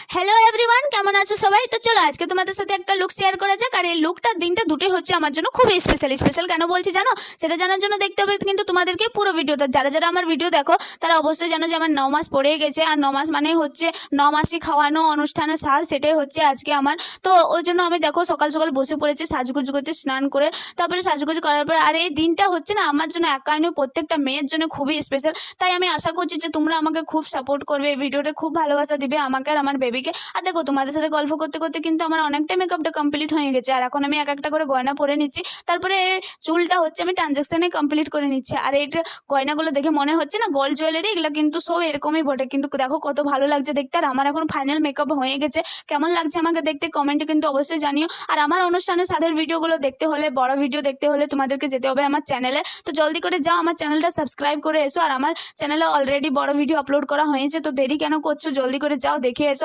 Hello everyone, কেমন আছো সবাই? তো চলো আজকে তোমাদের সাথে একটা লুক শেয়ার করা যাক। আর এই লুকটার দিনটা দুটোই হচ্ছে আমার জন্য খুবই স্পেশাল কেন বলছি জানো? সেটা জানার জন্য দেখতে হবে কিন্তু তোমাদেরকে পুরো ভিডিওটা। যারা যারা আমার ভিডিও দেখো তারা অবশ্যই জানো যে আমার 9 মাস পড়েই গেছে, আর 9 মাস মানে হচ্ছে 9 মাসই খাওয়ানো অনুষ্ঠানের সাজ, সেটাই হচ্ছে আজকে আমার। তো ওই জন্য আমি দেখো সকাল সকাল বসে পড়েছি সাজগুজু করতে, স্নান করে তারপরে সাজগুজু করার পর। আর এই দিনটা হচ্ছে না আমার জন্য একাই নয়, প্রত্যেকটা মেয়ের জন্য খুবই স্পেশাল। তাই আমি আশা করছি যে তোমরা আমাকে খুব সাপোর্ট করবে, এই ভিডিওটা খুব ভালোবাসা দিবে আমাকে আর আমার বেবিকে। আর দেখো তোমাদের সাথে গল্প করতে করতে কিন্তু আমার অনেকটা মেকআপটা কমপ্লিট হয়ে গেছে, আর এখন আমি এক একটা করে গয়না পরে নিচ্ছি। তারপরে চুলটা হচ্ছে আমি ট্রানজাকশনে কমপ্লিট করে নিচ্ছি। আর এই গয়নাগুলো দেখে মনে হচ্ছে না গোল্ড জুয়েলারি, এগুলো কিন্তু সব এরকমই বটে। কিন্তু দেখো কত ভালো লাগছে দেখতে। আর আমার এখন ফাইনাল মেকআপ হয়ে গেছে, কেমন লাগছে আমাকে দেখতে কমেন্টে কিন্তু অবশ্যই জানিও। আর আমার অনুষ্ঠানের সাথের ভিডিওগুলো দেখতে হলে, বড় ভিডিও দেখতে হলে তোমাদেরকে যেতে হবে আমার চ্যানেলে। তো জলদি করে যাও, আমার চ্যানেলটা সাবস্ক্রাইব করে এসো। আর আমার চ্যানেলে অলরেডি বড় ভিডিও আপলোড করা হয়েছে, তো দেরি কেন করছো? জলদি করে যাও, দেখে এসো।